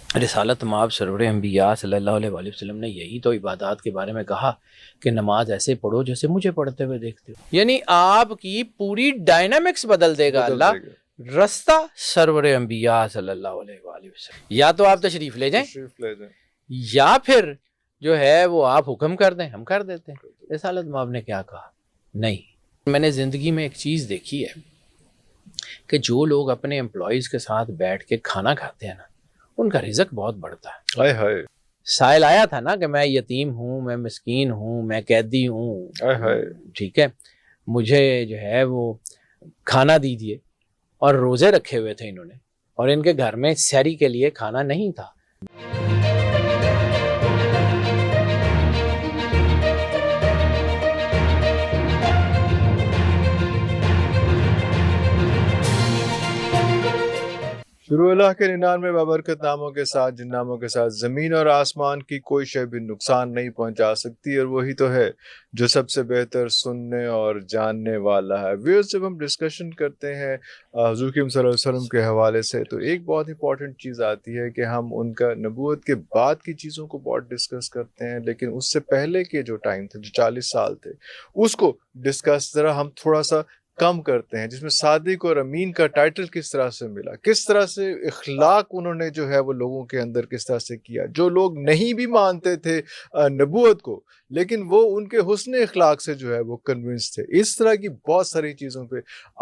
رسالت مآب سرور انبیاء صلی اللہ علیہ وآلہ وسلم نے یہی تو عبادات کے بارے میں کہا کہ نماز ایسے پڑھو جیسے مجھے پڑھتے ہوئے دیکھتے ہو، یعنی آپ کی پوری ڈائنامکس بدل دے گا اللہ، رستہ سرور انبیاء صلی اللہ علیہ وآلہ وسلم۔ یا تو آپ تشریف لے جائیں یا پھر جو ہے وہ آپ حکم کر دیں، ہم کر دیتے ہیں۔ رسالت مآب نے کیا کہا؟ نہیں، میں نے زندگی میں ایک چیز دیکھی ہے کہ جو لوگ اپنے امپلائیز کے ساتھ بیٹھ کے کھانا کھاتے ہیں نا، ان کا رزق بہت بڑھتا ہے۔ ہائے ہائے، سائل آیا تھا نا کہ میں یتیم ہوں، میں مسکین ہوں، میں قیدی ہوں، ہائے ہائے، ٹھیک ہے، مجھے جو ہے وہ کھانا دیجیے، اور روزے رکھے ہوئے تھے انہوں نے، اور ان کے گھر میں سحری کے لیے کھانا نہیں تھا۔ شروع اللہ کے 99 بابرکت ناموں کے ساتھ، جن ناموں کے ساتھ زمین اور آسمان کی کوئی شے بھی نقصان نہیں پہنچا سکتی، اور وہی تو ہے جو سب سے بہتر سننے اور جاننے والا ہے۔ ویئرز، جب ہم ڈسکشن کرتے ہیں حضور کریم صلی اللہ علیہ وسلم کے حوالے سے، تو ایک بہت امپورٹنٹ چیز آتی ہے کہ ہم ان کا نبوت کے بعد کی چیزوں کو بہت ڈسکس کرتے ہیں، لیکن اس سے پہلے کے جو ٹائم تھے، جو 40 سال تھے، اس کو ڈسکس ذرا ہم تھوڑا سا کم کرتے ہیں، جس میں صادق اور امین کا ٹائٹل کس طرح سے ملا، کس طرح سے اخلاق انہوں نے جو ہے وہ لوگوں کے اندر کس طرح سے کیا، جو لوگ نہیں بھی مانتے تھے نبوت کو، لیکن وہ ان کے حسن اخلاق سے جو ہے وہ کنونس تھے۔ اس طرح کی بہت ساری چیزوں پہ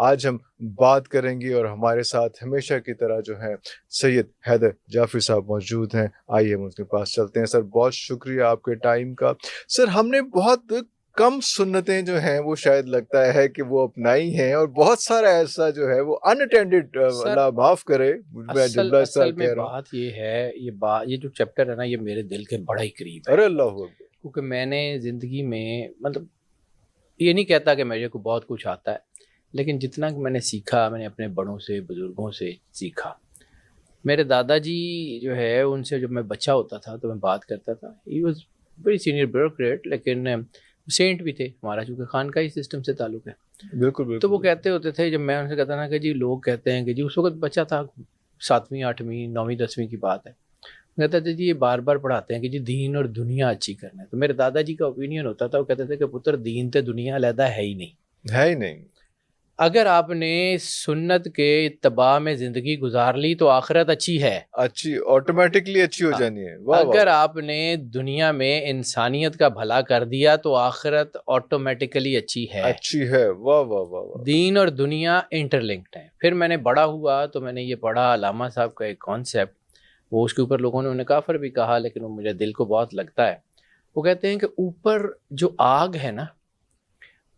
آج ہم بات کریں گے، اور ہمارے ساتھ ہمیشہ کی طرح جو ہے سید حیدر جعفری صاحب موجود ہیں۔ آئیے ہم ان کے پاس چلتے ہیں۔ سر، بہت شکریہ آپ کے ٹائم کا۔ سر، ہم نے بہت کم سنتیں جو ہیں وہ شاید لگتا ہے کہ وہ اپنائی ہیں، اور بہت سارا ایسا جو ہے وہ ان اٹینڈڈ، اللہ معاف کرے میں جملہ اس طرح کہہ رہا ہوں۔ بات یہ ہے، یہ جو چیپٹر ہے نا، یہ میرے دل کے بڑا ہی قریب ہے۔ ارے اللہ اکبر۔ کیونکہ میں نے زندگی میں، مطلب یہ نہیں کہتا کہ میرے کو بہت کچھ آتا ہے، لیکن جتنا کہ میں نے سیکھا، میں نے اپنے بڑوں سے، بزرگوں سے سیکھا۔ میرے دادا جی جو ہے، ان سے جب میں بچہ ہوتا تھا تو میں بات کرتا تھا، he was very senior bureaucrat, لیکن سینٹ بھی تھے ہمارا، چونکہ خانقاہی سسٹم سے تعلق ہے۔ بالکل بالکل۔ تو وہ کہتے ہوتے تھے، جب میں ان سے کہتا نا کہ جی لوگ کہتے ہیں کہ جی، اس وقت بچہ تھا، 7ویں 8ویں 9ویں 10ویں کی بات ہے، کہتے تھے جی یہ بار بار پڑھاتے ہیں کہ جی دین اور دنیا اچھی کرنا ہے۔ تو میرے دادا جی کا اوپینین ہوتا تھا، وہ کہتے تھے کہ پتر، دین تے دنیا علیحدہ ہے ہی نہیں، ہے ہی نہیں۔ اگر آپ نے سنت کے اتباع میں زندگی گزار لی تو آخرت اچھی ہے، اچھی آٹومیٹکلی اچھی ہو جانی ہے۔ واہ اگر آپ نے دنیا میں انسانیت کا بھلا کر دیا تو آخرت آٹومیٹکلی اچھی ہے۔ اچھی ہے، واہ واہ واہ واہ۔ دین اور دنیا انٹرلنکڈ ہیں۔ پھر میں نے بڑا ہوا تو میں نے یہ پڑھا، علامہ صاحب کا ایک کانسیپٹ، وہ اس کے اوپر لوگوں نے انہیں کافر بھی کہا، لیکن وہ مجھے دل کو بہت لگتا ہے۔ وہ کہتے ہیں کہ اوپر جو آگ ہے نا،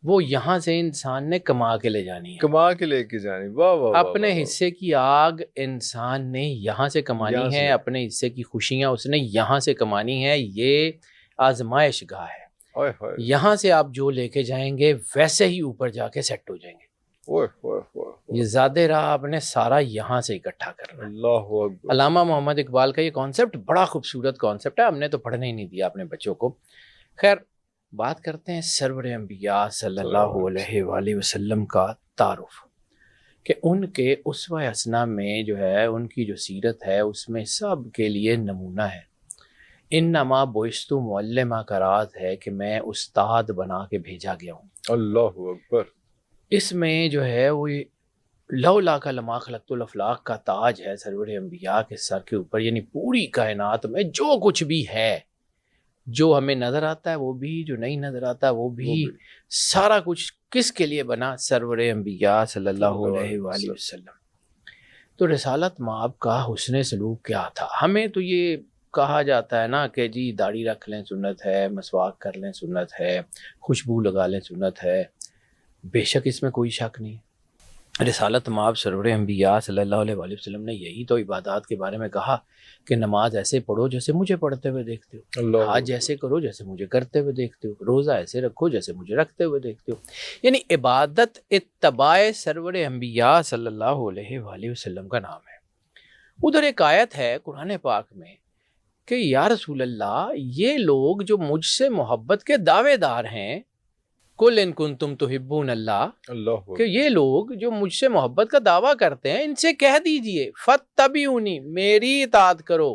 وہ یہاں سے انسان نے کما کے لے جانی ہے، کما کے لے کے جانی، واہ واہ واہ۔ اپنے حصے کی آگ انسان نے یہاں سے کمانی ہے، اپنے حصے کی خوشیاں اس نے یہاں سے کمانی ہے۔ یہ آزمائش گاہ ہے، یہاں سے آپ جو لے کے جائیں گے ویسے ہی اوپر جا کے سیٹ ہو جائیں گے۔ یہ زیادہ راہ آپ نے سارا یہاں سے اکٹھا کرنا۔ اللہ اکبر۔ علامہ محمد اقبال کا یہ کانسیپٹ بڑا خوبصورت کانسیپٹ ہے، ہم نے تو پڑھنے ہی نہیں دیا اپنے بچوں کو۔ خیر، بات کرتے ہیں سرور انبیاء صلی اللہ علیہ وآلہ وسلم کا تعارف، کہ ان کے اسوہ حسنہ میں جو ہے، ان کی جو سیرت ہے، اس میں سب کے لیے نمونہ ہے۔ انما بعثت معلما کا راز ہے کہ میں استاد بنا کے بھیجا گیا ہوں۔ اللہ اکبر۔ اس میں جو ہے وہ لولا کا لما خلقت الافلاق کا تاج ہے سرور انبیاء کے سر کے اوپر، یعنی پوری کائنات میں جو کچھ بھی ہے، جو ہمیں نظر آتا ہے وہ بھی، جو نہیں نظر آتا وہ بھی، سارا کچھ کس کے لیے بنا؟ سرور انبیاء صلی اللہ علیہ وآلہ وسلم۔ تو رسالت مآب کا حسن سلوک کیا تھا؟ ہمیں تو یہ کہا جاتا ہے نا کہ جی داڑھی رکھ لیں سنت ہے، مسواک کر لیں سنت ہے، خوشبو لگا لیں سنت ہے۔ بے شک اس میں کوئی شک نہیں۔ رسالت مآب سرور انبیاء صلی اللہ علیہ وآلہ وسلم نے یہی تو عبادات کے بارے میں کہا کہ نماز ایسے پڑھو جیسے مجھے پڑھتے ہوئے دیکھتے ہو، حج ایسے کرو جیسے مجھے کرتے ہوئے دیکھتے ہو، روزہ ایسے رکھو جیسے مجھے رکھتے ہوئے دیکھتے ہو۔ یعنی عبادت اتباع سرور انبیاء صلی اللہ علیہ وآلہ وسلم کا نام ہے۔ ادھر ایک آیت ہے قرآن پاک میں کہ یا رسول اللہ، یہ لوگ جو مجھ سے محبت کے دعوے دار ہیں، قل ان کنتم تحبون اللہ، کہ یہ لوگ جو مجھ سے محبت کا دعویٰ کرتے ہیں، ان سے کہہ دیجئے فتبعونی، میری اطاعت کرو،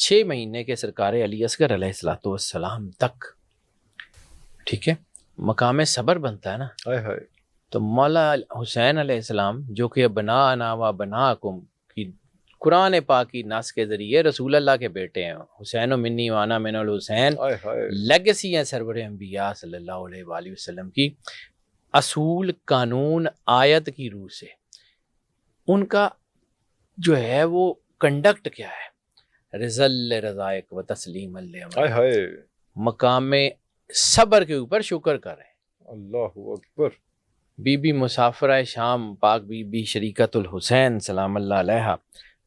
6 مہینے کے سرکار علی اصغر علیہ الصلوۃ والسلام تک، ٹھیک ہے، مقام صبر بنتا ہے نا، ہائے ہائے، تو مولا حسین علیہ السلام جو کہ بنانا و بناکم کی قرآن پاک کی نص کے ذریعے رسول اللہ کے بیٹے ہیں، حسین و منی وانا من الحسین، ہائے ہائے، لیگسی ہیں سرور انبیاء صلی اللہ علیہ وآلہ وسلم کی، اصول قانون آیت کی روح سے ان کا جو ہے وہ کنڈکٹ کیا ہے، رضل رضائق و تسلیم اللہ، ہائے ہائے، مقام صبر کے اوپر شکر کریں۔ اللہ اکبر، بی بی مسافرہ شام پاک بی بی شریکت الحسین سلام اللہ علیہ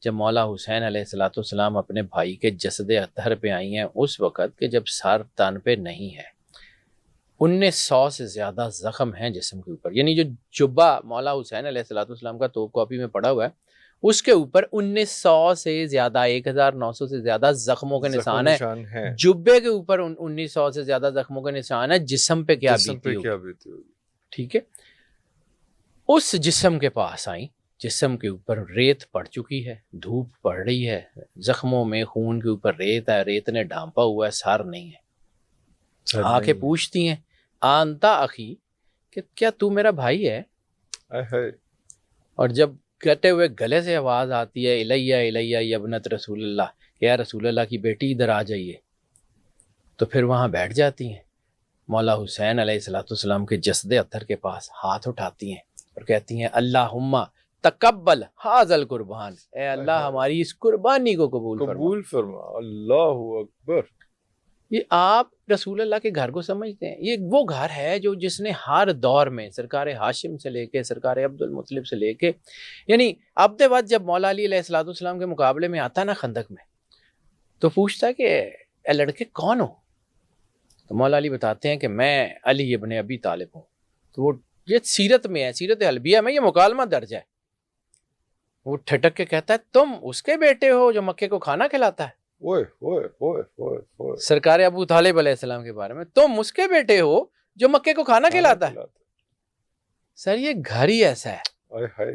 جب مولا حسین علیہ الصلوۃ والسلام اپنے بھائی کے جسد اطہر پہ آئی ہیں، اس وقت کہ جب سر تن پہ نہیں ہے، 1900 سے زیادہ زخم ہیں جسم کے اوپر، یعنی جو جبہ مولا حسین علیہ الصلوۃ والسلام کا توپ کاپی میں پڑا ہوا ہے اس کے اوپر 1900 سے زیادہ 1900 سے زیادہ زخموں کے نشان ہیں، جبے کے اوپر 1900 سے زیادہ زخموں کے نشان ہیں، جسم پہ کیا بیتی ہوگی، ٹھیک ہے۔ اس جسم کے پاس آئیں، جسم کے اوپر ریت پڑ چکی ہے، دھوپ پڑ رہی ہے، زخموں میں خون کے اوپر ریت ہے، ریت نے ڈھانپا ہوا ہے، سر نہیں ہے، آ کے پوچھتی ہیں آنتا اخی کہ کیا تو میرا بھائی ہے؟ اور جب کہتے ہوئے گلے سے آواز آتی ہے الیہ الیہ یا ابنت رسول اللہ، کہ یا رسول اللہ کی بیٹی ادھر آ جائیے، تو پھر وہاں بیٹھ جاتی ہیں، مولا حسین علیہ الصلوۃ والسلام کے جسد اطہر کے پاس ہاتھ اٹھاتی ہیں اور کہتی ہیں اللہم تقبل ھذا القربان، اے اللہ ہماری اس قربانی کو قبول فرما، اللہ اکبر۔ یہ آپ رسول اللہ کے گھر کو سمجھتے ہیں، یہ وہ گھر ہے جو جس نے ہر دور میں سرکار ہاشم سے لے کے سرکار عبد المطلب سے لے کے، یعنی عبد ود جب مولا علی علیہ الصلوۃ والسلام کے مقابلے میں آتا نا خندق میں، تو پوچھتا ہے کہ اے لڑکے کون ہو؟ تو مولا علی بتاتے ہیں کہ میں علی ابن ابی طالب ہوں۔ تو وہ یہ سیرت میں ہے، سیرت حلبیہ میں یہ مکالمہ درج ہے۔ وہ ٹھٹک کے کہتا ہے تم اس کے بیٹے ہو جو مکے کو کھانا کھلاتا ہے؟ سرکار ابو طالب علیہ السلام کے بارے میں، تم اس کے بیٹے ہو جو مکے کو کھانا کھلاتا ہے؟ سر یہ گھر ہی ایسا ہے،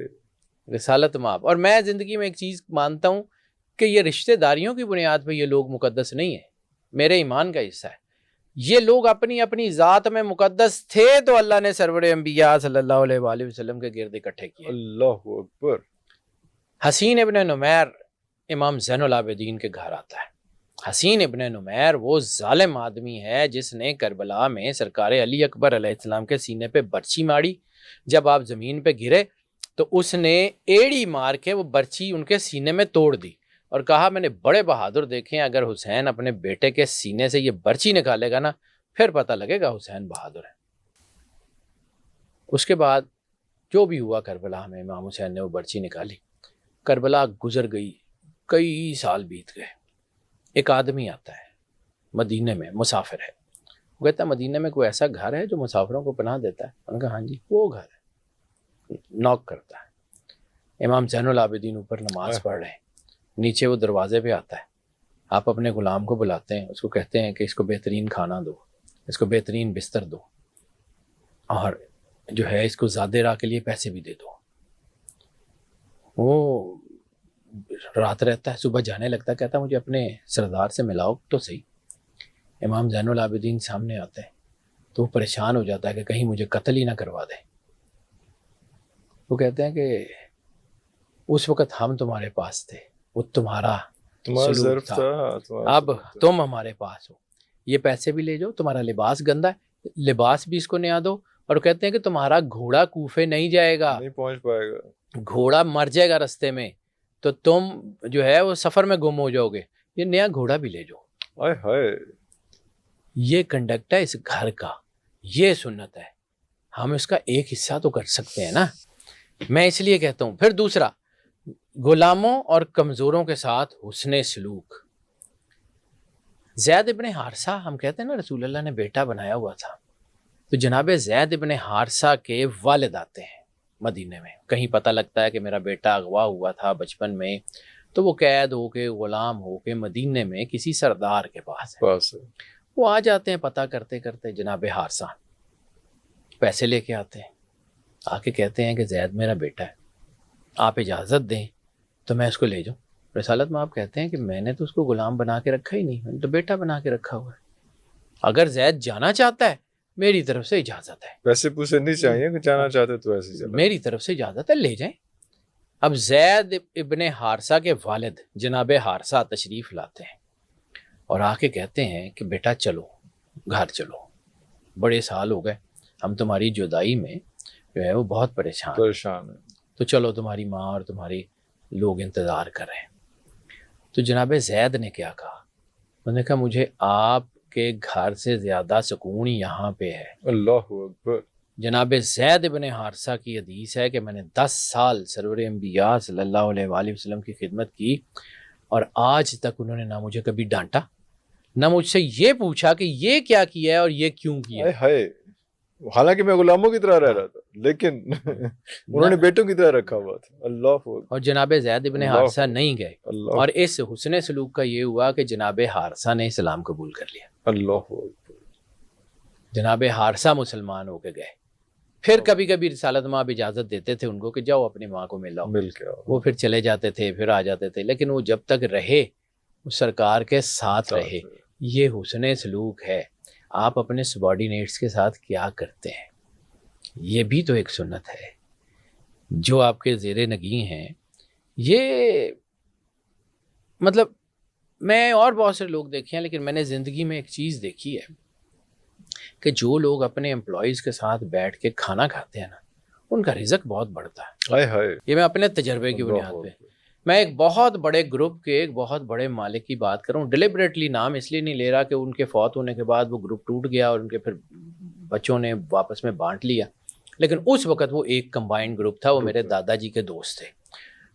رسالت مآب۔ اور میں زندگی میں ایک چیز مانتا ہوں کہ یہ رشتہ داریوں کی بنیاد پہ یہ لوگ مقدس نہیں ہیں، میرے ایمان کا حصہ ہے۔ یہ لوگ اپنی اپنی ذات میں مقدس تھے تو اللہ نے سرور انبیاء صلی اللہ علیہ وآلہ وسلم کے گرد اکٹھے کیے۔ اللہ اکبر۔ حسین ابن نمیر امام زین العابدین کے گھر آتا ہے۔ حسین ابن نمیر وہ ظالم آدمی ہے جس نے کربلا میں سرکار علی اکبر علیہ السلام کے سینے پہ برچی ماری، جب آپ زمین پہ گرے تو اس نے ایڑی مار کے وہ برچی ان کے سینے میں توڑ دی اور کہا میں نے بڑے بہادر دیکھے ہیں، اگر حسین اپنے بیٹے کے سینے سے یہ برچی نکالے گا نا پھر پتہ لگے گا حسین بہادر ہے۔ اس کے بعد جو بھی ہوا کربلا میں امام حسین نے وہ برچی نکالی، کربلا گزر گئی، کئی سال بیت گئے۔ ایک آدمی آتا ہے مدینے میں، مسافر ہے، وہ کہتا ہے مدینے میں کوئی ایسا گھر ہے جو مسافروں کو پناہ دیتا ہے؟ انہوں نے کہا ہاں جی وہ گھر ہے۔ نوک کرتا ہے، امام زین العابدین اوپر نماز پڑھ رہے ہیں، نیچے وہ دروازے پہ آتا ہے، آپ اپنے غلام کو بلاتے ہیں، اس کو کہتے ہیں کہ اس کو بہترین کھانا دو، اس کو بہترین بستر دو، اور جو ہے اس کو زیادہ راہ کے لیے پیسے بھی دے دو۔ وہ رات رہتا ہے، صبح جانے لگتا ہے، کہتا ہے مجھے اپنے سردار سے ملاؤ تو صحیح۔ امام زین العابدین سامنے آتے ہیں تو وہ پریشان ہو جاتا ہے کہ کہیں مجھے قتل ہی نہ کروا دے۔ وہ کہتے ہیں کہ اس وقت ہم تمہارے پاس تھے، وہ تمہارا سلوک تھا، اب تم ہمارے پاس ہو، یہ پیسے بھی لے جاؤ، تمہارا لباس گندا ہے، لباس بھی اس کو نیا دو، اور کہتے ہیں کہ تمہارا گھوڑا کوفے نہیں جائے گا، نہیں پہنچ پائے گا، گھوڑا مر جائے گا رستے میں، تو تم جو ہے وہ سفر میں گم ہو جاؤ گے، یہ نیا گھوڑا بھی لے جاؤ۔ ہائے ہائے، یہ کنڈکٹ ہے اس گھر کا، یہ سنت ہے، ہم اس کا ایک حصہ تو کر سکتے ہیں نا۔ میں اس لیے کہتا ہوں۔ پھر دوسرا، غلاموں اور کمزوروں کے ساتھ حسن سلوک۔ زید ابن حارثہ، ہم کہتے ہیں نا رسول اللہ نے بیٹا بنایا ہوا تھا، تو جناب زید ابن حارثہ کے والد آتے ہیں مدینے میں، کہیں پتہ لگتا ہے کہ میرا بیٹا اغوا ہوا تھا بچپن میں، تو وہ قید ہو کے غلام ہو کے مدینے میں کسی سردار کے پاس ہے، وہ آ جاتے ہیں پتہ کرتے کرتے، جناب حارثہ پیسے لے کے آتے ہیں، آ کے کہتے ہیں کہ زید میرا بیٹا ہے، آپ اجازت دیں تو میں اس کو لے جاؤں۔ رسالت میں آپ کہتے ہیں کہ میں نے تو اس کو غلام بنا کے رکھا ہی نہیں, میں نے تو بیٹا بنا کے رکھا ہوا ہے. اگر زید جانا چاہتا ہے میری طرف سے اجازت ہے. پیسے پوسے نہیں چاہیے کہ جانا چاہتے تو ایسے ہی چلا. میری طرف سے اجازت ہے, لے جائیں. اب زید ابن حارثہ کے والد جناب حارثہ تشریف لاتے ہیں اور آ کے کہتے ہیں کہ بیٹا چلو گھر چلو, بڑے سال ہو گئے, ہم تمہاری جدائی میں جو ہے وہ بہت پریشان ہے, تو چلو تمہاری ماں اور تمہاری لوگ انتظار کر رہے ہیں. تو جناب زید نے کیا کہا, انہوں نے کہا مجھے آپ کے گھر سے زیادہ سکون یہاں پہ ہے. اللہ اکبر. جناب زید ابن حارثہ کی حدیث ہے کہ میں نے 10 سال سرور انبیاء صلی اللہ علیہ وآلہ وسلم کی خدمت کی اور آج تک انہوں نے نہ مجھے کبھی ڈانٹا, نہ مجھ سے یہ پوچھا کہ یہ کیا کیا ہے اور یہ کیوں کیا ہے. حالانکہ میں غلاموں کی طرح رہ رہا تھا لیکن انہوں نے بیٹوں کی طرح رکھا ہوا تھا. اللہ اکبر. اور جناب زید ابن حارثہ نہیں گئے, اور اس حسن سلوک کا یہ ہوا کہ جناب حارثہ نے اسلام قبول کر لیا. اللہ اکبر. جناب حارثہ مسلمان ہو کے گئے. پھر کبھی کبھی رسالت ماں اب اجازت دیتے تھے ان کو کہ جاؤ اپنی ماں کو مل کے آؤ. وہ پھر چلے جاتے تھے, پھر آ جاتے تھے, لیکن وہ جب تک رہے وہ سرکار کے ساتھ رہے. یہ حسن سلوک ہے. آپ اپنے سبارڈینیٹس کے ساتھ کیا کرتے ہیں یہ بھی تو ایک سنت ہے. جو آپ کے زیر نگیں ہیں, یہ مطلب میں اور بہت سے لوگ دیکھے ہیں, لیکن میں نے زندگی میں ایک چیز دیکھی ہے کہ جو لوگ اپنے امپلائیز کے ساتھ بیٹھ کے کھانا کھاتے ہیں نا, ان کا رزق بہت بڑھتا ہے. یہ میں اپنے تجربے کی بنیاد پہ, میں ایک بہت بڑے گروپ کے ایک بہت بڑے مالک کی بات کر رہا ہوں. ڈیلیبریٹلی نام اس لیے نہیں لے رہا کہ ان کے فوت ہونے کے بعد وہ گروپ ٹوٹ گیا اور ان کے پھر بچوں نے واپس میں بانٹ لیا, لیکن اس وقت وہ ایک کمبائنڈ گروپ تھا. وہ میرے دادا جی کے دوست تھے.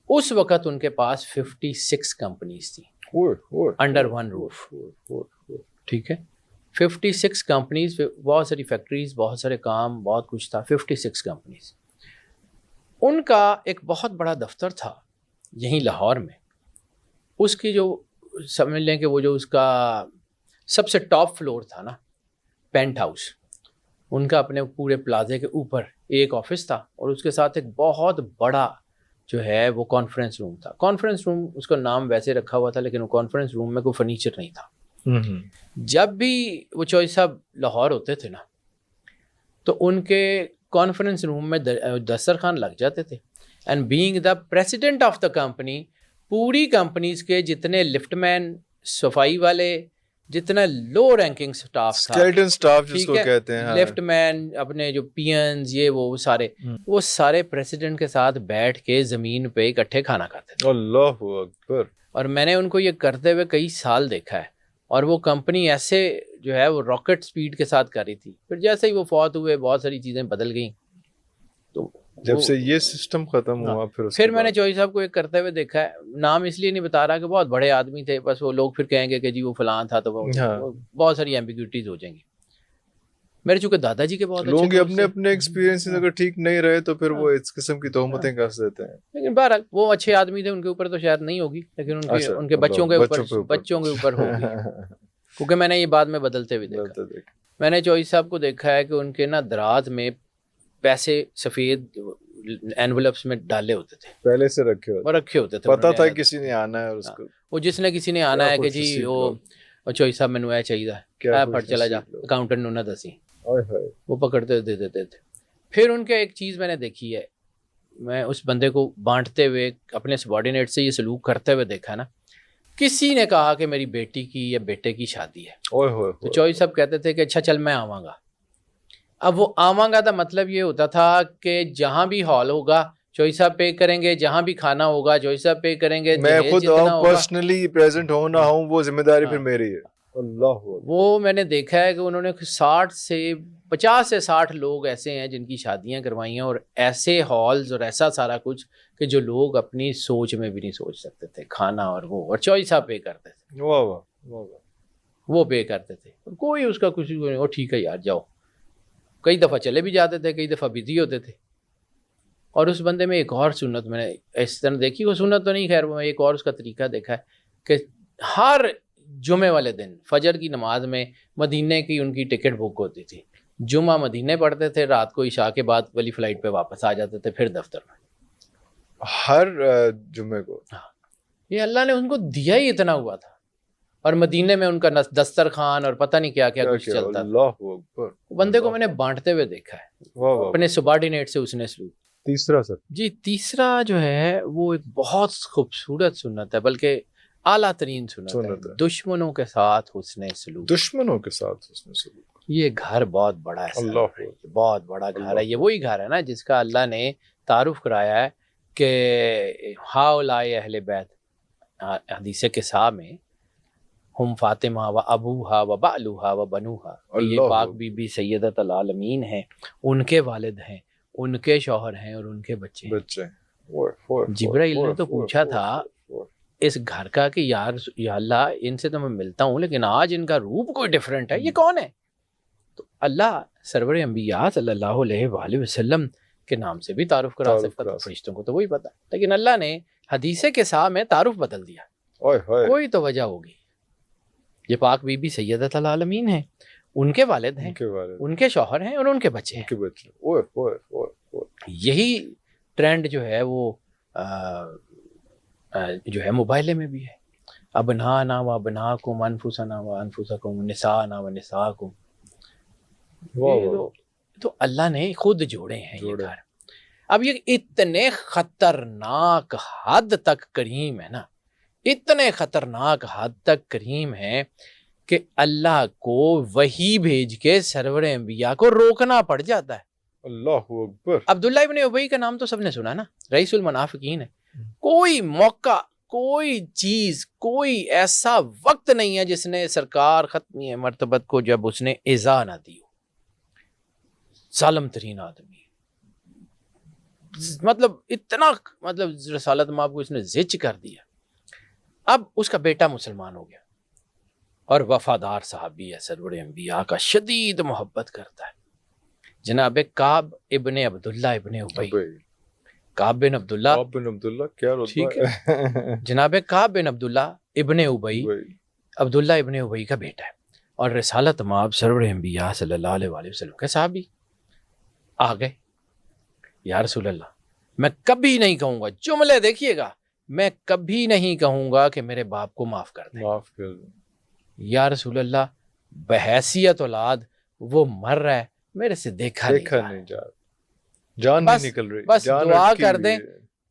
اس وقت ان کے پاس 56 کمپنیز تھیں انڈر ون روف. ٹھیک ہے, 56 کمپنیز, بہت ساری فیکٹریز, بہت سارے کام, بہت کچھ تھا. 56 کمپنیز. ان کا ایک بہت بڑا دفتر تھا یہیں لاہور میں. اس کی جو سمجھ لیں کہ وہ جو اس کا سب سے ٹاپ فلور تھا نا, پینٹ ہاؤس, ان کا اپنے پورے پلازے کے اوپر ایک آفس تھا اور اس کے ساتھ ایک بہت بڑا جو ہے وہ کانفرنس روم تھا. کانفرنس روم اس کا نام ویسے رکھا ہوا تھا, لیکن وہ کانفرنس روم میں کوئی فرنیچر نہیں تھا. جب بھی وہ چوئی صاحب لاہور ہوتے تھے نا, تو ان کے کانفرنس روم میں دسترخوان لگ جاتے تھے. And being the president of the company, پوری کمپنیز کے جتنے لفٹ مین, صفائی والے, جتنا لو رینکنگ سٹاف تھا, اسکیلٹن سٹاف جس کو کہتے ہیں, لفٹ مین, اپنے جو پینز, یہ وہ سارے پریزیڈنٹ کے ساتھ بیٹھ کے زمین پہ اکٹھے کھانا کھاتے تھے. اللہ اکبر. اور میں نے ان کو یہ کرتے ہوئے کئی سال دیکھا ہے, اور وہ کمپنی ایسے جو ہے وہ راکٹ سپیڈ کے ساتھ کر رہی تھی. پھر جیسے ہی وہ فوت ہوئے بہت ساری چیزیں بدل گئیں. تو جب سے یہ سسٹم ختم ہوا پھر میں نے چوہی صاحب کو ایک کرتے ہوئے دیکھا ہے. نام اس لیے نہیں بتا رہا کہ بہت بڑے آدمی تھے, بس وہ لوگ پھر کہیں گے کہ جی وہ فلاں تھا, تو بہت ساری ایمبیگوٹیز ہو جائیں گی. میرے چونکہ دادا جی کے بہت لوگوں کے اپنے ایکسپیرینسز اگر ٹھیک نہیں رہے تو پھر وہ اس قسم کی تہمتیں کس دیتے ہیں. لیکن بہرحال وہ اچھے آدمی تھے, ان کے اوپر تو شاید نہیں ہوگی, لیکن ان کے بچوں کے اوپر ہوگی, کیونکہ میں نے یہ بعد میں بدلتے ہوئے دیکھا. میں نے چوہی صاحب کو دیکھا ہے کہ ان کے نا دراز میں پیسے سفید اینولپس میں ڈالے ہوتے تھے, پہلے سے رکھے ہوتے تھے. پتا تھا کسی نے آنا ہے, اس کو وہ جس نے کسی نے آنا ہے کہ جی وہ چوہی صاحب مینو اے چاہیے, پھٹ چلا جا, اکاؤنٹنٹ نہ دسی, وہ پکڑتے دے دیتے تھے. پھر ان کے ایک چیز میں نے دیکھی ہے, میں اس بندے کو بانٹتے ہوئے اپنے سبارڈینیٹ سے یہ سلوک کرتے ہوئے دیکھا نا. کسی نے کہا کہ میری بیٹی کی یا بیٹے کی شادی ہے, تو چوہی صاحب کہتے تھے کہ اچھا چل میں آواں گا. اب وہ آواں گا کا مطلب یہ ہوتا تھا کہ جہاں بھی ہال ہوگا چوہی صاحب پے کریں گے, جہاں بھی کھانا ہوگا چوہی صاحب پے کریں گے, میں خود پرسنلی پریزنٹ ہوں نہ ہوں, وہ ذمہ داری پھر میری ہے. اللہ, وہ میں نے دیکھا ہے کہ انہوں نے 50 سے 60 لوگ ایسے ہیں جن کی شادیاں کروائی ہیں, اور ایسے ہالز اور ایسا سارا کچھ کہ جو لوگ اپنی سوچ میں بھی نہیں سوچ سکتے تھے, کھانا اور وہ, اور چوہی صاحب پے کرتے تھے. وہ پے کرتے تھے, کوئی اس کا کچھ نہیں, وہ ٹھیک ہے یار جاؤ. کئی دفعہ چلے بھی جاتے تھے, کئی دفعہ بزی ہوتے تھے. اور اس بندے میں ایک اور سنت میں نے اس طرح دیکھی, وہ سنت تو نہیں خیر, وہ ایک اور اس کا طریقہ دیکھا ہے کہ ہر جمعے والے دن فجر کی نماز میں مدینے کی ان کی ٹکٹ بک ہوتی تھی. جمعہ مدینے پڑھتے تھے, رات کو عشاء کے بعد والی فلائٹ پہ واپس آ جاتے تھے, پھر دفتر میں ہر جمعے کو. یہ اللہ نے ان کو دیا ہی اتنا ہوا تھا، اور مدینے میں ان کا دسترخوان اور پتہ نہیں کیا کیا کچھ چلتا تھا. اللہ اکبر. بندے کو میں نے بانٹتے ہوئے دیکھا ہے، واہ واہ. اپنے سبارڈینیٹ سے اس نے سلوک. تیسرا سر. جی تیسرا جو ہے وہ ایک بہت خوبصورت سنت ہے، بلکہ اعلیٰ ترین سنت ہے، دشمنوں کے ساتھ حسن سلوک. دشمنوں کے ساتھ حسن سلوک. یہ گھر بہت بڑا ہے، اللہ بہت بڑا گھر ہے. یہ وہی گھر ہے نا جس کا اللہ نے تعارف کرایا ہے کہ ہاؤلائے اہل بیت، حدیث کسا میں ہم فاطمہ و ابوہا و بعلوہا و بنوہا، یہ پاک بی بی سیدت العالمین ہیں، ان کے والد ہیں، ان کے شوہر ہیں اور ان کے بچے ہیں. جبرائیل نے تو پوچھا تھا اس گھر کا کہ یا اللہ ان سے تو میں ملتا ہوں لیکن آج ان کا روپ کوئی ڈیفرنٹ ہے، یہ کون ہے؟ تو اللہ سرور انبیاء صلی اللہ علیہ وآلہ وسلم کے نام سے بھی تعارف کرا سکتا تھا، فرشتوں کو تو وہی پتا، لیکن اللہ نے حدیث کے ساتھ میں تعارف بدل دیا. کوئی تو وجہ ہوگی. یہ پاک بی بی سیدت العالمین ہیں، ان کے والد ہیں، ان کے شوہر ہیں اور ان کے بچے ہیں. یہی ٹرینڈ جو ہے وہ جو ہے موبائل میں بھی ہے. ابنانا و ابناکم انفسنا و انفسکم نسانا و نساکم. تو اللہ نے خود جوڑے ہیں یہ گھر. اب یہ اتنے خطرناک حد تک کریم ہے نا، اتنے خطرناک حد تک کریم ہے کہ اللہ کو وحی بھیج کے سرور انبیاء کو روکنا پڑ جاتا ہے. اللہ اکبر. عبداللہ ابن ابی کا نام تو سب نے سنا نا، رئیس المنافقین ہے. کوئی موقع، کوئی چیز، کوئی ایسا وقت نہیں ہے جس نے سرکار ختمی مرتبت کو جب اس نے ایذا نہ دی ہو. ظالم ترین آدمی، مطلب اتنا، مطلب رسالت مآب کو اس نے زچ کر دیا. اب اس کا بیٹا مسلمان ہو گیا اور وفادار صحابی ہے، سرور انبیاء کا شدید محبت کرتا ہے. جناب کعب ابن عبداللہ ابن ابی، کعب بن عبداللہ کیا ٹھیک ہے، جناب کعب بن عبداللہ ابن ابی، عبداللہ ابن ابی کا بیٹا ہے اور رسالت مآب سرور انبیاء صلی اللہ علیہ وآلہ وسلم کے صحابی. آ گئے، یا رسول اللہ میں کبھی نہیں کہوں گا، جملے دیکھیے گا، میں کبھی نہیں کہوں گا کہ میرے باپ کو معاف کر دیں. یا رسول اللہ بحیثیت اولاد وہ مر رہا ہے، میرے سے دیکھا نہیں جا رہا، جان نہیں نکل رہی، بس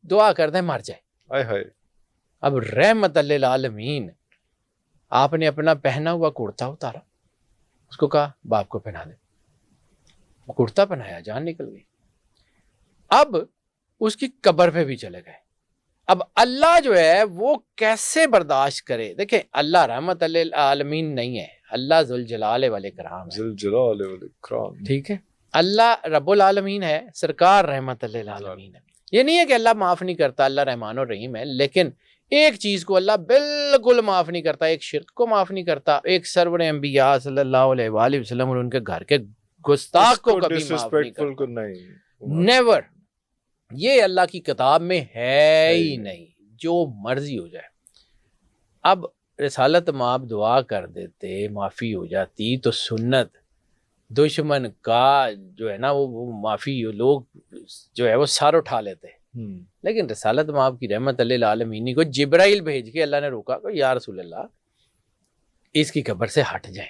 دعا کر دیں مر جائے. اب رحمت للعالمین آپ نے اپنا پہنا ہوا کرتا اتارا، اس کو کہا باپ کو پہنا دے. کرتا پہنایا، جان نکل گئی. اب اس کی قبر پہ بھی چلے گئے. اب اللہ جو ہے وہ کیسے برداشت کرے؟ دیکھیں اللہ رحمت للعالمین نہیں ہے، اللہ ذوالجلال والاکرام ہے. ٹھیک ہے، اللہ رب العالمین ہے، سرکار رحمت للعالمین ہے. یہ نہیں ہے کہ اللہ معاف نہیں کرتا، اللہ رحمان الرحیم ہے، لیکن ایک چیز کو اللہ بالکل معاف نہیں کرتا، ایک شرک کو معاف نہیں کرتا، ایک سرور انبیاء صلی اللہ علیہ وآلہ وسلم اور ان کے گھر کے گستاخ کو کبھی معاف نہیں کرتا. نیور. یہ اللہ کی کتاب میں ہے ہی نہیں، جو مرضی ہو جائے. اب رسالت مآب دعا کر دیتے، معافی ہو جاتی، تو سنت دشمن کا جو ہے نا وہ معافی لوگ جو ہے وہ سار اٹھا لیتے. لیکن رسالت مآب کی رحمت للعالمین کو جبرائیل بھیج کے اللہ نے روکا کہ یا رسول اللہ اس کی قبر سے ہٹ جائیں.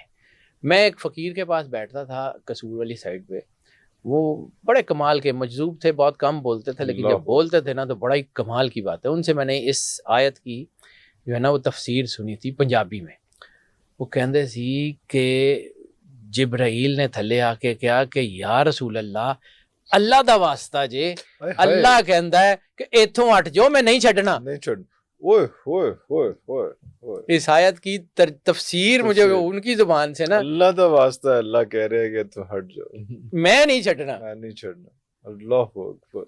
میں ایک فقیر کے پاس بیٹھتا تھا قصور والی سائڈ پہ، وہ بڑے کمال کے مجذوب تھے، بہت کم بولتے تھے، لیکن جب بولتے تھے نا تو بڑا ہی کمال کی بات ہے. ان سے میں نے اس آیت کی جو ہے نا وہ تفسیر سنی تھی پنجابی میں. وہ کہندے سی کہ جبرائیل نے تھلے آ کے کیا کہ یا رسول اللہ دا واسطہ جے، اللہ کہندا ہے کہ ایتھوں ہٹ جاؤ، میں نہیں چھڈنا. اس آیت کی تفسیر مجھے ان کی زبان سے نا، اللہ دا واسطہ اللہ کہہ رہے کہ تو ہٹ جاؤ، میں نہیں چھڈنا. اللہ اکبر.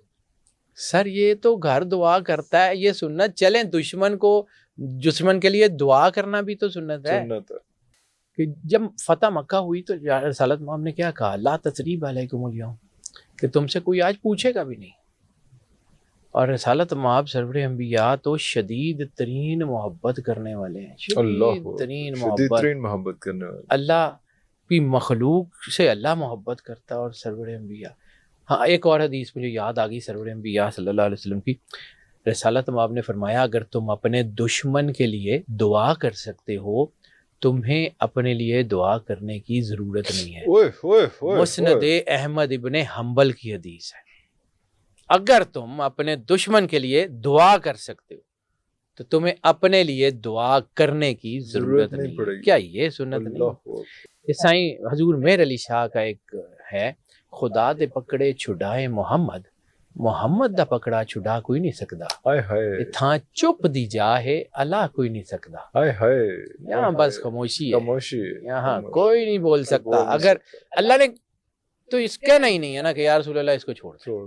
سر یہ تو گھر دعا کرتا ہے، یہ سنت. چلیں دشمن کے لیے دعا کرنا بھی تو سنت ہے. کہ جب فتح مکہ ہوئی تو رسالت مآب نے کیا کہا؟ لا تثریب علیکم الیوم، کہ تم سے کوئی آج پوچھے گا بھی نہیں. اور رسالت مآب سرور انبیاء تو شدید ترین محبت کرنے والے ہیں، شدید ترین محبت کرنے والے. اللہ کی مخلوق سے اللہ محبت کرتا اور سرور انبیاء. ہاں ایک اور حدیث مجھے یاد آ گئی سرور انبیاء صلی اللہ علیہ وسلم کی. رسالت مآب نے فرمایا اگر تم اپنے دشمن کے لیے دعا کر سکتے ہو تمہیں اپنے لیے دعا کرنے کی ضرورت نہیں ہے۔ مسند احمد ابن حنبل کی حدیث ہے، اگر تم اپنے دشمن کے لیے دعا کر سکتے ہو تو تمہیں اپنے لیے دعا کرنے کی ضرورت نہیں ہے۔ کیا یہ سنت نہیں؟ یہ سائیں حضور مہر علی شاہ کا ایک ہے، خدا دے پکڑے چھڑائے محمد، محمد دا پکڑا چھڑا کوئی نہیں سکدا، تھاں چپ دی جا ہے اللہ کوئی نہیں سکدا۔ یہاں بس خاموشی ہے، یہاں کوئی نہیں بول سکتا۔ اگر اللہ نے تو اس کہنا ہی نہیں ہے نا کہ یا رسول اللہ اس کو چھوڑ دے،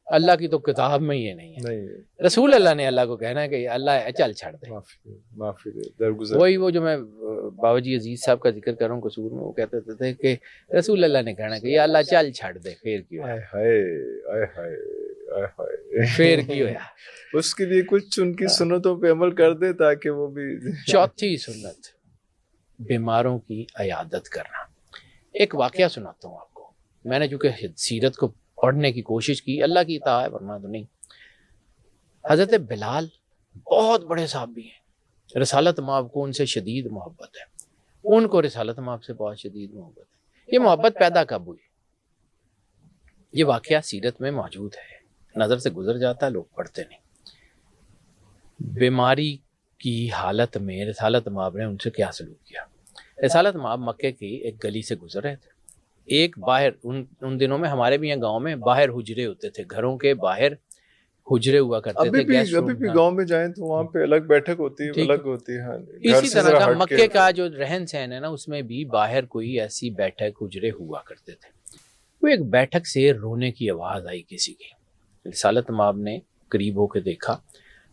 اللہ کی تو کتاب میں یہ نہیں ہے۔ رسول اللہ نے اللہ کو کہنا ہے کہ اللہ چل چھڑ دے، معافی دے، درگزر۔ وہی وہ جو میں بابا جی عزیز صاحب کا ذکر کر رہا ہوں قصور میں، وہ کہتے تھے کہ رسول اللہ نے کہنا کہ یا اللہ چل چھڑ دے، پھر کیوں پھر کی ہویا۔ اس کے لیے کچھ ان کی سنتوں پہ عمل کر دے تاکہ وہ بھی۔ چوتھی سنت بیماروں کی عیادت کرنا۔ ایک واقعہ سناتا ہوں آپ کو، میں نے چونکہ سیرت کو پڑھنے کی کوشش کی، اللہ کی اطاعت ہے ورنہ تو نہیں۔ حضرت بلال بہت بڑے صحابی ہیں، رسالت مآب کو ان سے شدید محبت ہے، ان کو رسالت مآب سے بہت شدید محبت ہے۔ یہ محبت پیدا کب ہوئی؟ یہ واقعہ سیرت میں موجود ہے، نظر سے گزر جاتا ہے، لوگ پڑھتے نہیں۔ بیماری کی حالت میں رسالت مآب نے ان سے کیا سلوک کیا؟ رسالت مآب مکے کی ایک گلی سے گزر رہے تھے، ایک باہر ان دنوں میں ہمارے بھی یہاں گاؤں میں باہر حجرے ہوتے تھے، گھروں کے باہر حجرے ہوا کرتے تھے۔ ابھی بھی گاؤں میں جائیں تو وہاں پہ الگ بیٹھک ہوتی ہے، الگ ہوتی ہے۔ اسی طرح کا مکے کا جو رہن سہن ہے نا، اس میں بھی باہر کوئی ایسی بیٹھک حجرے ہوا کرتے تھے۔ وہ ایک بیٹھک سے رونے کی آواز آئی کسی کی۔ رسالت مآب نے قریب ہو کے دیکھا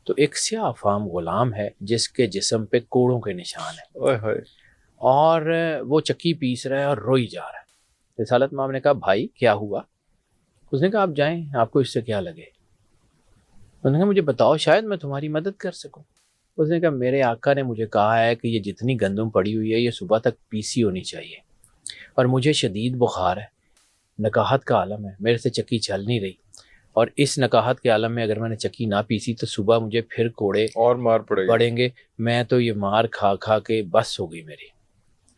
تو ایک سیاہ فام غلام ہے جس کے جسم پہ کوڑوں کے نشان ہیں، اور وہ چکی پیس رہا ہے اور روئی جا رہا ہے۔ رسالت مآب نے کہا بھائی کیا ہوا؟ اس نے کہا آپ جائیں، آپ کو اس سے کیا لگے؟ اس نے کہا مجھے بتاؤ شاید میں تمہاری مدد کر سکوں۔ اس نے کہا میرے آقا نے مجھے کہا ہے کہ یہ جتنی گندم پڑی ہوئی ہے یہ صبح تک پیسی ہونی چاہیے، اور مجھے شدید بخار ہے، نکاحت کا عالم ہے، میرے سے چکی چل نہیں رہی، اور اس نکاحت کے عالم میں اگر میں نے چکی نہ پیسی تو صبح مجھے پھر کوڑے اور مار پڑیں گے، میں تو یہ مار کھا کھا کے بس ہو گئی میری۔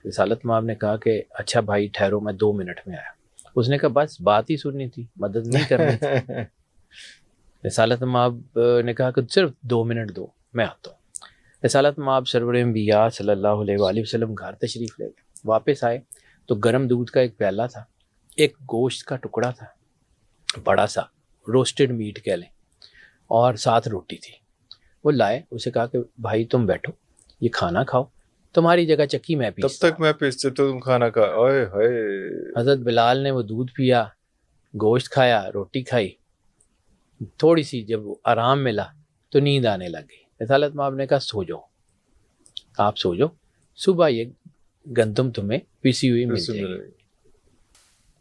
رسالت مآب نے کہا کہ اچھا بھائی ٹھہرو، میں 2 منٹ میں آیا۔ اس نے کہا بس بات ہی سننی تھی، مدد نہیں کرنی تھی۔ رسالت مآب نے کہا کہ صرف 2 منٹ دو، میں آتا ہوں۔ رسالت مآب سرور انبیاء صلی اللہ علیہ وآلہ وسلم گھر تشریف لے گئے، واپس آئے تو گرم دودھ کا ایک پیالہ تھا، ایک گوشت کا ٹکڑا تھا بڑا سا، روسٹڈ میٹ کہہ لیں، اور ساتھ روٹی تھی۔ وہ لائے، اسے کہا کہ بھائی تم بیٹھو، یہ کھانا کھاؤ، تمہاری جگہ چکی میں پیستا۔ تب تک میں پیستے تو تم کھانا کھا۔ اوئے ہوئے۔ حضرت بلال نے وہ دودھ پیا، گوشت کھایا، روٹی کھائی، تھوڑی سی جب آرام ملا تو نیند آنے لگی۔ رسالت مآب نے کہا سو جاؤ، آپ سو جاؤ، صبح یہ گندم تمہیں پیسی ہوئی مل جائے گی۔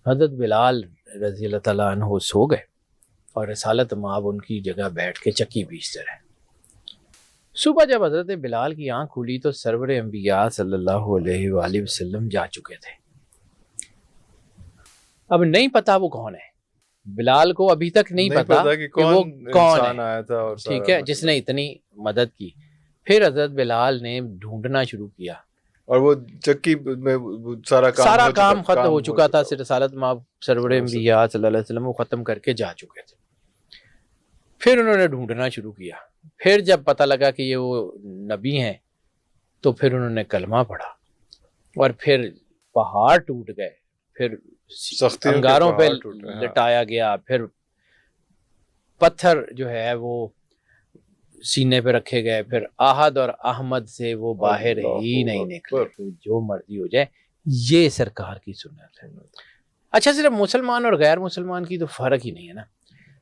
حضرت بلال رضی اللہ تعالیٰ عنہ سو گئے اور رسالت مآب ان کی جگہ بیٹھ کے چکی پیستے رہے۔ صبح جب حضرت بلال کی آنکھ کھلی تو سرور انبیاء صلی اللہ علیہ وآلہ وسلم جا چکے تھے۔ اب نہیں پتا وہ کون ہے، بلال کو ابھی تک نہیں پتا کہ وہ کون ہے، ٹھیک ہے، جس نے اتنی مدد کی۔ پھر حضرت بلال نے ڈھونڈنا شروع کیا، اور وہ چکی میں سارا کام ختم ہو چکا تھا، رسالت مآب سرور انبیاء صلی اللہ علیہ وسلم وہ ختم کر کے جا چکے تھے۔ پھر انہوں نے ڈھونڈنا شروع کیا، پھر جب پتہ لگا کہ یہ وہ نبی ہیں تو پھر انہوں نے کلمہ پڑھا، اور پھر پہاڑ ٹوٹ گئے، پھر انگاروں پہ لٹایا گیا، پھر پتھر جو ہے وہ سینے پہ رکھے گئے، پھر احد اور احمد سے وہ باہر ہی نہیں نکلے، جو مرضی ہو جائے۔ یہ سرکار کی سنت ہے۔ اچھا صرف مسلمان اور غیر مسلمان کی تو فرق ہی نہیں ہے نا،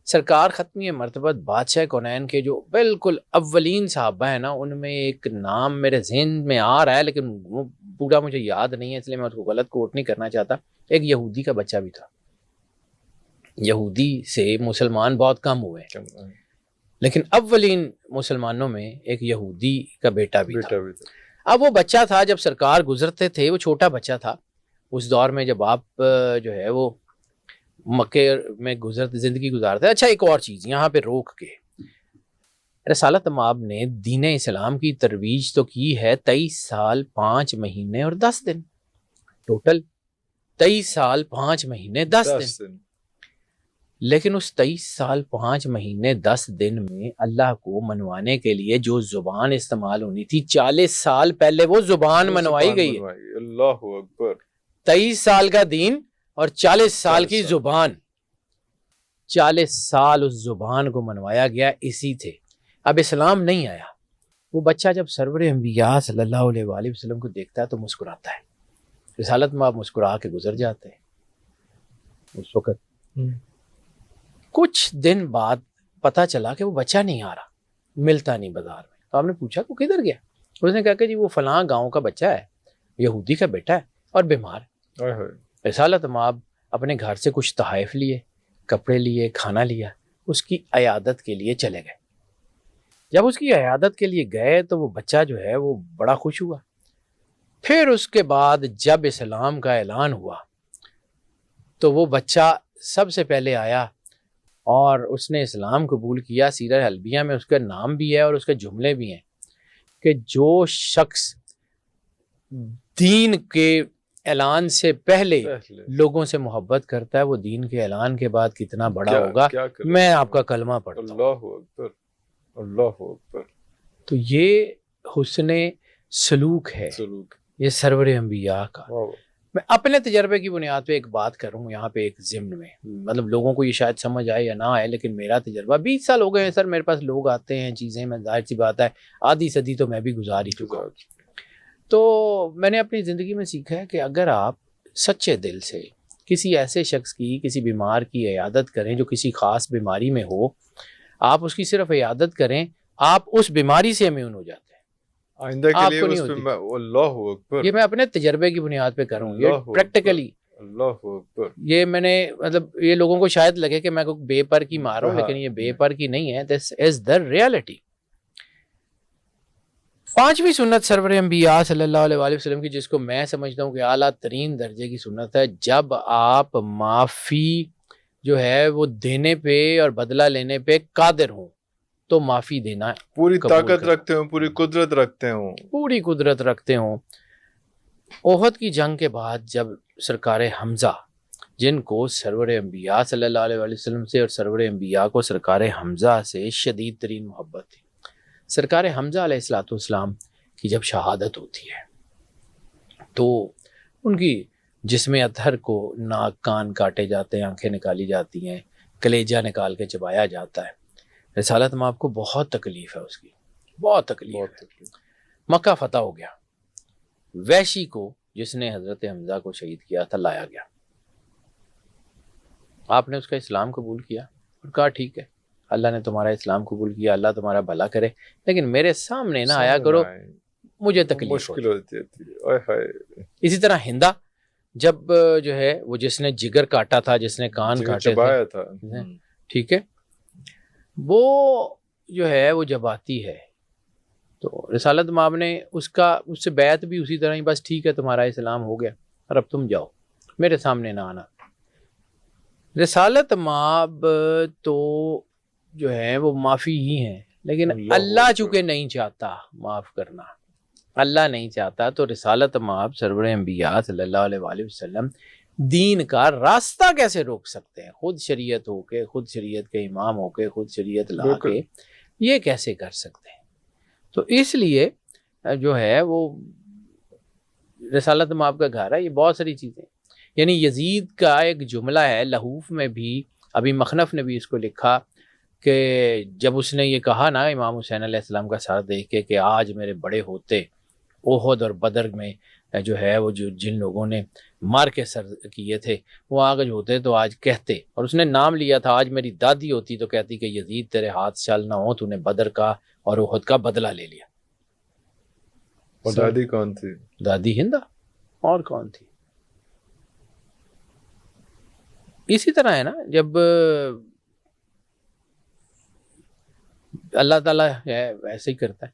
سرکار ختمی مرتبت بادشاہ کونین کے جو بالکل اولین صحابہ ہیں نا، ان میں ایک نام میرے ذہن میں آ رہا ہے لیکن وہ پورا مجھے یاد نہیں ہے، اس لیے میں اس کو غلط کوٹ نہیں کرنا چاہتا۔ ایک یہودی کا بچہ بھی تھا، یہودی سے مسلمان بہت کم ہوئے، لیکن اولین مسلمانوں میں ایک یہودی کا بیٹا بھی تھا۔ اب وہ بچہ تھا، جب سرکار گزرتے تھے، وہ چھوٹا بچہ تھا اس دور میں جب آپ جو ہے وہ مکے میں زندگی گزارتے۔ اچھا ایک اور چیز یہاں پہ روک کے، رسالت مآب نے دین اسلام کی ترویج تو کی ہے 23 سال 5 مہینے اور 10 دن، ٹوٹل 23 سال 5 مہینے 10 دن، لیکن اس 23 سال 5 مہینے 10 دن میں اللہ کو منوانے کے لیے جو زبان استعمال ہونی تھی 40 سال پہلے وہ زبان منوائی گئی ہے۔ اللہ اکبر، 23 سال کا دین اور 40 سال کی زبان، 40 سال اس زبان کو منوایا گیا، اسی تھے۔ اب اسلام نہیں آیا، وہ بچہ جب سرور انبیاء صلی اللہ علیہ وآلہ وسلم کو دیکھتا ہے تو مسکراتا ہے، رسالت مآب مسکرا کے گزر جاتے ہیں۔ اس وقت کچھ دن بعد پتہ چلا کہ وہ بچہ نہیں آ رہا، ملتا نہیں بازار میں، تو آپ نے پوچھا وہ کدھر گیا؟ اس نے کہا کہ جی وہ فلاں گاؤں کا بچہ ہے، یہودی کا بیٹا ہے اور بیمار ہے۔ رسالت مآب اپنے گھر سے کچھ تحائف لیے، کپڑے لیے، کھانا لیا، اس کی عیادت کے لیے چلے گئے۔ جب اس کی عیادت کے لیے گئے تو وہ بچہ جو ہے وہ بڑا خوش ہوا۔ پھر اس کے بعد جب اسلام کا اعلان ہوا تو وہ بچہ سب سے پہلے آیا اور اس نے اسلام قبول کیا۔ سیرہ حلبیہ میں اس کا نام بھی ہے اور اس کے جملے بھی ہیں کہ جو شخص دین کے اعلان سے پہلے لوگوں سے محبت کرتا ہے وہ دین کے اعلان کے بعد کتنا بڑا ہوگا۔ میں آپ کا کلمہ پڑھتا ہوں۔ اللہ اکبر، اللہ اکبر۔ تو یہ حسن سلوک ہے، یہ سرور انبیاء کا۔ میں اپنے تجربے کی بنیاد پہ ایک بات کروں یہاں پہ ایک ضمن میں، مطلب لوگوں کو یہ شاید سمجھ آئے یا نہ آئے، لیکن میرا تجربہ 20 سال ہو گئے ہیں سر، میرے پاس لوگ آتے ہیں چیزیں، میں ظاہر سی بات ہے آدھی صدی تو میں بھی گزار ہی چکا ہوں۔ تو میں نے اپنی زندگی میں سیکھا ہے کہ اگر آپ سچے دل سے کسی ایسے شخص کی، کسی بیمار کی عیادت کریں جو کسی خاص بیماری میں ہو، آپ اس کی صرف عیادت کریں، آپ اس بیماری سے امیون ہو جاتے ہیں، آئندہ کے لیے اس پہ اللہ اکبر۔ یہ میں اپنے تجربے کی بنیاد پہ کروں، یہ پریکٹیکلی، اللہ اکبر۔ یہ میں نے مطلب یہ لوگوں کو شاید لگے کہ میں کوئی بے پر کی مار رہا ہوں، لیکن یہ بے پر کی نہیں ہے، دس از دا ریالٹی۔ 5ویں سنت سرور انبیاء صلی اللہ علیہ وآلہ وسلم کی، جس کو میں سمجھتا ہوں کہ اعلیٰ ترین درجے کی سنت ہے، جب آپ معافی جو ہے وہ دینے پہ اور بدلہ لینے پہ قادر ہوں تو معافی دینا، پوری طاقت رکھتے ہوں، پوری قدرت رکھتے ہوں، پوری قدرت رکھتے ہوں۔ احد کی جنگ کے بعد جب سرکار حمزہ، جن کو سرور انبیاء صلی اللہ علیہ وآلہ وسلم سے اور سرور انبیاء کو سرکار حمزہ سے شدید ترین محبت تھی، سرکار حمزہ علیہ الصلوۃ والسلام کی جب شہادت ہوتی ہے تو ان کی جسم اطہر کو ناک کان کاٹے جاتے ہیں، آنکھیں نکالی جاتی ہیں، کلیجہ نکال کے چبایا جاتا ہے۔ رسالت مآب کو بہت تکلیف ہے، اس کی بہت تکلیف ہے۔ مکہ فتح ہو گیا، وحشی کو جس نے حضرت حمزہ کو شہید کیا تھا لایا گیا، آپ نے اس کا اسلام قبول کیا اور کہا ٹھیک ہے اللہ نے تمہارا اسلام قبول کیا، اللہ تمہارا بھلا کرے، لیکن میرے سامنے نہ آیا کرو، مجھے تکلیف مشکل ہوتی ہے۔ اسی طرح ہندا جب جو ہے وہ جس نے جگر کاٹا تھا، جس نے کان کاٹے تھے، ٹھیک ہے، وہ جو ہے وہ جب آتی ہے تو رسالت مآب نے اس سے بیعت بھی اسی طرح ہی، بس ٹھیک ہے تمہارا اسلام ہو گیا اور اب تم جاؤ، میرے سامنے نہ آنا۔ رسالت مآب تو جو ہے وہ معافی ہی ہیں، لیکن اللہ چونکہ نہیں چاہتا معاف کرنا، اللہ نہیں چاہتا، تو رسالت مآب سرور انبیاء صلی اللہ علیہ وآلہ وسلم دین کا راستہ کیسے روک سکتے ہیں؟ خود شریعت ہو کے، خود شریعت کے امام ہو کے، خود شریعت لا کے یہ کیسے کر سکتے ہیں؟ تو اس لیے جو ہے وہ رسالت مآب کا گھر ہے، یہ بہت ساری چیزیں، یعنی یزید کا ایک جملہ ہے لحوف میں بھی، ابھی مخنف نے بھی اس کو لکھا کہ جب اس نے یہ کہا نا امام حسین علیہ السلام کا ساتھ دیکھ کے کہ آج میرے بڑے ہوتے احد اور بدر میں جو ہے وہ جن لوگوں نے مار کے سر کیے تھے وہ آج ہوتے تو آج کہتے، اور اس نے نام لیا تھا، آج میری دادی ہوتی تو کہتی کہ یزید تیرے ہاتھ چل نہ ہو، تو نے بدر کا اور احد کا بدلہ لے لیا۔ اور دادی کون تھی؟ دادی ہندا، اور کون تھی؟ اسی طرح ہے نا، جب اللہ تعالیٰ ہے ویسے ہی کرتا ہے،